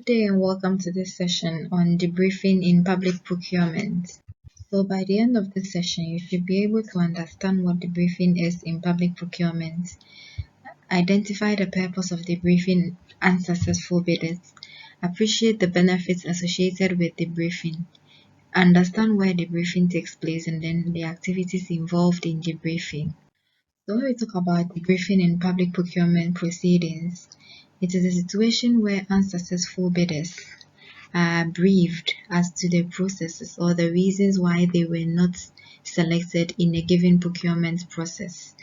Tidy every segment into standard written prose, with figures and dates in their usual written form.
day and welcome to this session on debriefing in public procurement. So by the end of this session, you should be able to understand what debriefing is in public procurement, identify the purpose of debriefing unsuccessful bidders, appreciate the benefits associated with debriefing, understand where debriefing takes place and then the activities involved in debriefing. So when we talk about debriefing in public procurement proceedings, it is a situation where unsuccessful bidders are briefed as to the processes or the reasons why they were not selected in a given procurement process.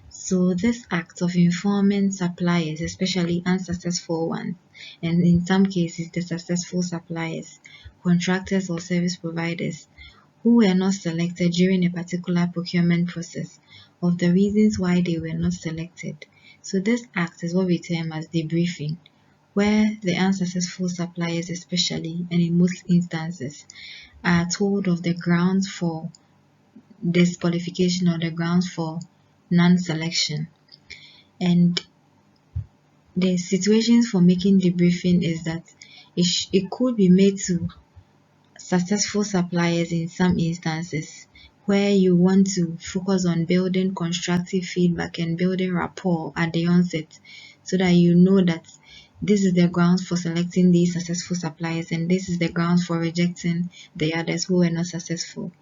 So this act of informing suppliers, especially unsuccessful ones, and in some cases the successful suppliers, contractors or service providers who were not selected during a particular procurement process, of the reasons why they were not selected. So this act is what we term as debriefing, where the unsuccessful suppliers especially, and in most instances, are told of the grounds for disqualification or the grounds for non-selection. And the situations for making debriefing is that it could be made to successful suppliers in some instances, where you want to focus on building constructive feedback and building rapport at the onset, so that you know that this is the grounds for selecting these successful suppliers and this is the grounds for rejecting the others who were not successful.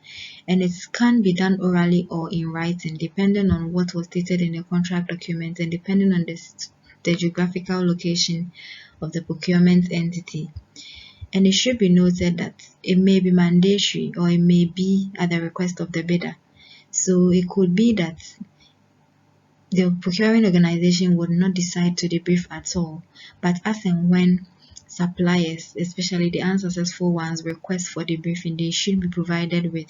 And it can be done orally or in writing, depending on what was stated in the contract document and depending on the geographical location of the procurement entity. And it should be noted that it may be mandatory or it may be at the request of the bidder. So it could be that the procuring organization would not decide to debrief at all, but as and when suppliers, especially the unsuccessful ones, request for debriefing, they should be provided with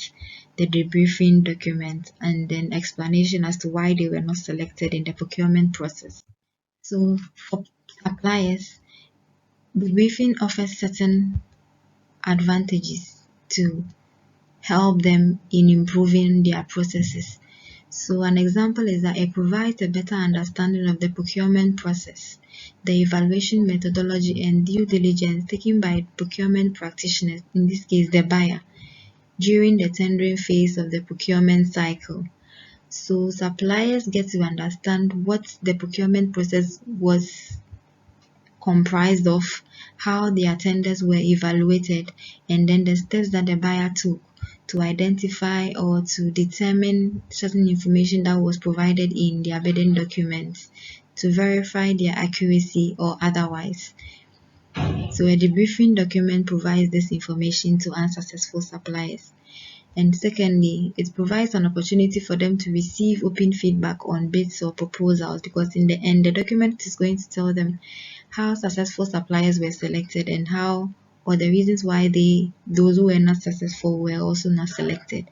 the debriefing document and then explanation as to why they were not selected in the procurement process. So for suppliers, debriefing offers certain advantages to help them in improving their processes. So an example is that it provides a better understanding of the procurement process, the evaluation methodology and due diligence taken by procurement practitioners, in this case the buyer, during the tendering phase of the procurement cycle. So suppliers get to understand what the procurement process was comprised of, how their tenders were evaluated, and then the steps that the buyer took to identify or to determine certain information that was provided in their bidding documents to verify their accuracy or otherwise. So a debriefing document provides this information to unsuccessful suppliers. And secondly, it provides an opportunity for them to receive open feedback on bids or proposals, because in the end, the document is going to tell them how successful suppliers were selected and how, or the reasons why those who were not successful were also not selected.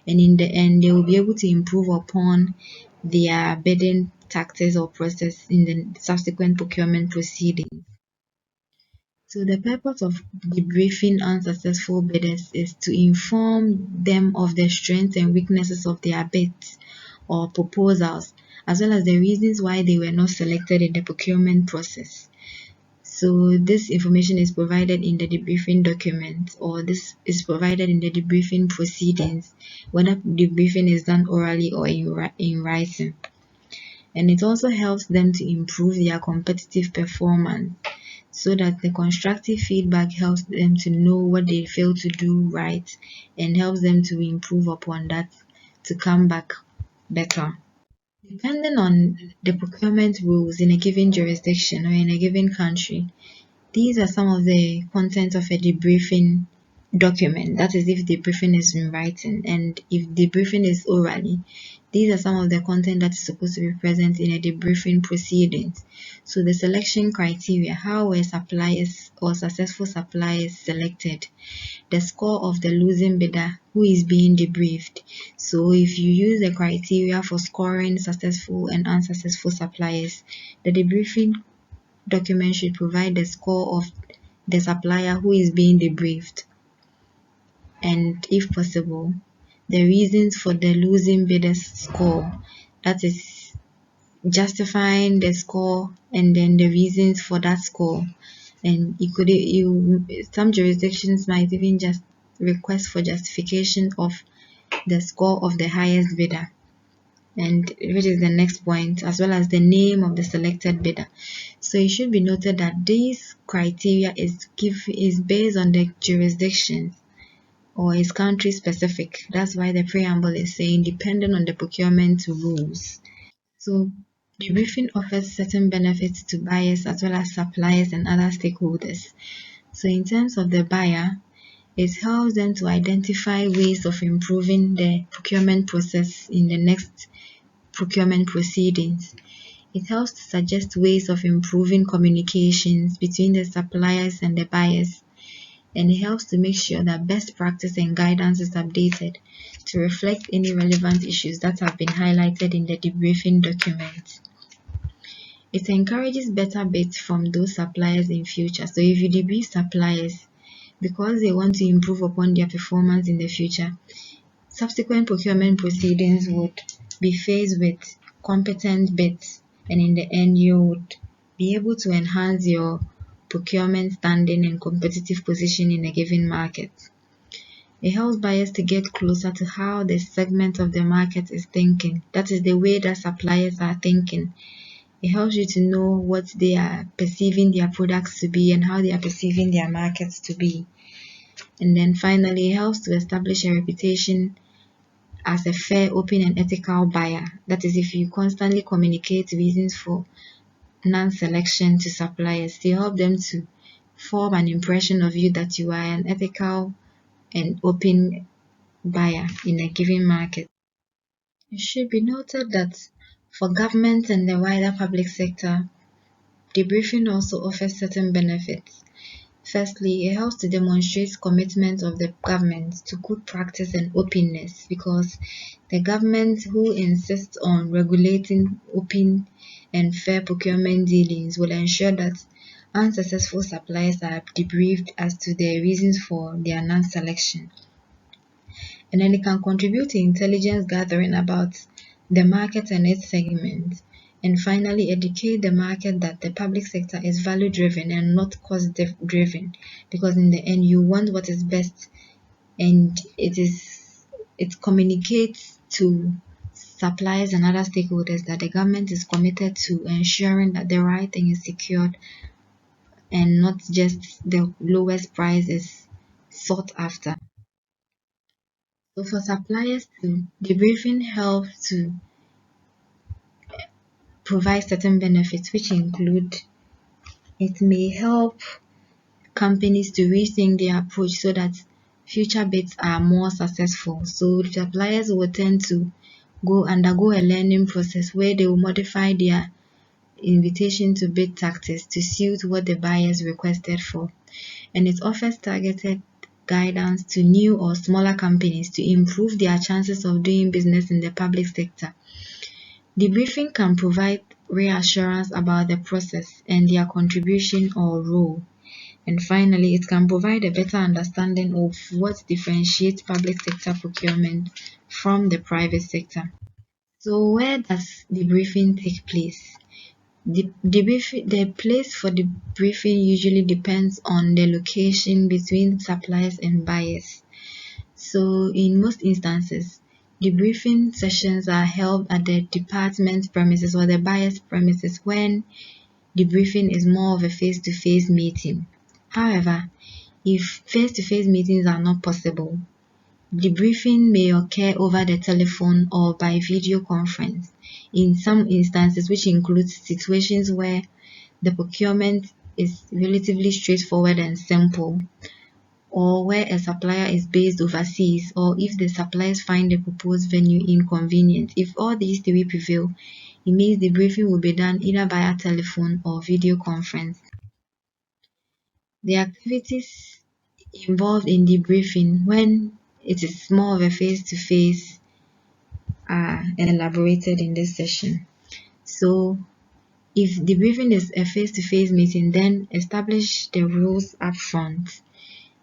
And in the end, they will be able to improve upon their bidding tactics or process in the subsequent procurement proceedings. So the purpose of debriefing unsuccessful bidders is to inform them of the strengths and weaknesses of their bids or proposals, as well as the reasons why they were not selected in the procurement process. So this information is provided in the debriefing document, or this is provided in the debriefing proceedings, whether debriefing is done orally or in writing. And it also helps them to improve their competitive performance, so that the constructive feedback helps them to know what they failed to do right and helps them to improve upon that to come back better. Depending on the procurement rules in a given jurisdiction or in a given country, these are some of the content of a debriefing document. That is, if debriefing is in writing, and if debriefing is orally, these are some of the content that is supposed to be present in a debriefing proceedings. So the selection criteria: how were suppliers or successful suppliers selected? The score of the losing bidder who is being debriefed. So if you use the criteria for scoring successful and unsuccessful suppliers, the debriefing document should provide the score of the supplier who is being debriefed, and if possible, the reasons for the losing bidder's score, that is, justifying the score and then the reasons for that score. and some jurisdictions might even just request for justification of the score of the highest bidder, and which is the next point, as well as the name of the selected bidder. So it should be noted that these criteria is based on the jurisdictions or is country specific. That's why the preamble is saying depending on the procurement rules. So debriefing offers certain benefits to buyers as well as suppliers and other stakeholders. So in terms of the buyer, it helps them to identify ways of improving the procurement process in the next procurement proceedings. It helps to suggest ways of improving communications between the suppliers and the buyers, and it helps to make sure that best practice and guidance is updated to reflect any relevant issues that have been highlighted in the debriefing document. It encourages better bids from those suppliers in future. So if you debrief suppliers because they want to improve upon their performance in the future, subsequent procurement proceedings would be faced with competent bids, and in the end you would be able to enhance your procurement standing and competitive position in a given market. It helps buyers to get closer to how the segment of the market is thinking. That is the way that suppliers are thinking. It helps you to know what they are perceiving their products to be and how they are perceiving their markets to be. And then finally, it helps to establish a reputation as a fair, open, and ethical buyer. That is, if you constantly communicate reasons for non-selection to suppliers, you help them to form an impression of you that you are an ethical and open buyer in a given market. It should be noted that for government and the wider public sector, debriefing also offers certain benefits. Firstly, it helps to demonstrate commitment of the government to good practice and openness, because the government who insists on regulating open and fair procurement dealings will ensure that unsuccessful suppliers are debriefed as to their reasons for their non-selection. And then it can contribute to intelligence gathering about the market and its segment. And finally, educate the market that the public sector is value driven and not cost driven, because in the end you want what is best, and it communicates to suppliers and other stakeholders that the government is committed to ensuring that the right thing is secured and not just the lowest price is sought after. So for suppliers too, debriefing helps to provide certain benefits, which include it may help companies to rethink their approach so that future bids are more successful. So suppliers will tend to undergo a learning process where they will modify their invitation to bid tactics to suit what the buyers requested for. And it offers targeted guidance to new or smaller companies to improve their chances of doing business in the public sector. Debriefing can provide reassurance about the process and their contribution or role. And finally, it can provide a better understanding of what differentiates public sector procurement from the private sector. So where does debriefing take place? The place for debriefing usually depends on the location between suppliers and buyers. So in most instances, debriefing sessions are held at the department's premises or the buyer's premises when debriefing is more of a face-to-face meeting. However, if face-to-face meetings are not possible, debriefing may occur over the telephone or by video conference in some instances, which includes situations where the procurement is relatively straightforward and simple, or where a supplier is based overseas, or if the suppliers find the proposed venue inconvenient. If all these three prevail, it means the briefing will be done either via telephone or video conference. The activities involved in debriefing when it is more of a face-to-face are elaborated in this session. So if debriefing is a face-to-face meeting, then establish the rules up front.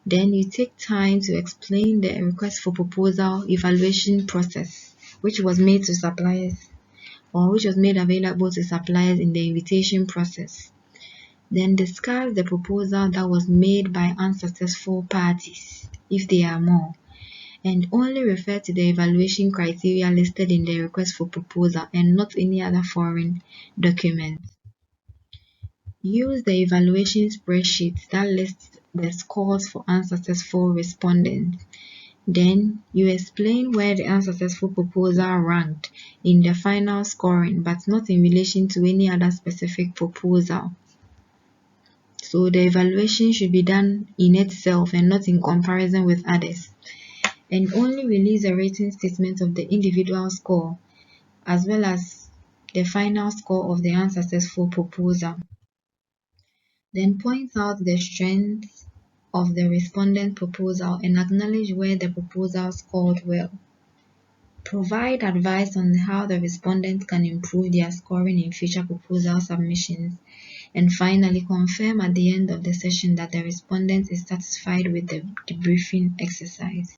Then you take time to explain the request for proposal evaluation process, which was made to suppliers or which was made available to suppliers in the invitation process. Then discuss the proposal that was made by unsuccessful parties, if there are more, and only refer to the evaluation criteria listed in the request for proposal and not any other foreign document. Use the evaluation spreadsheet that lists the scores for unsuccessful respondents. Then you explain where the unsuccessful proposal ranked in the final scoring, but not in relation to any other specific proposal. So the evaluation should be done in itself and not in comparison with others. And only release a rating statement of the individual score as well as the final score of the unsuccessful proposal. Then point out the strengths of the respondent proposal and acknowledge where the proposal scored well. Provide advice on how the respondent can improve their scoring in future proposal submissions. And finally, confirm at the end of the session that the respondent is satisfied with the debriefing exercise.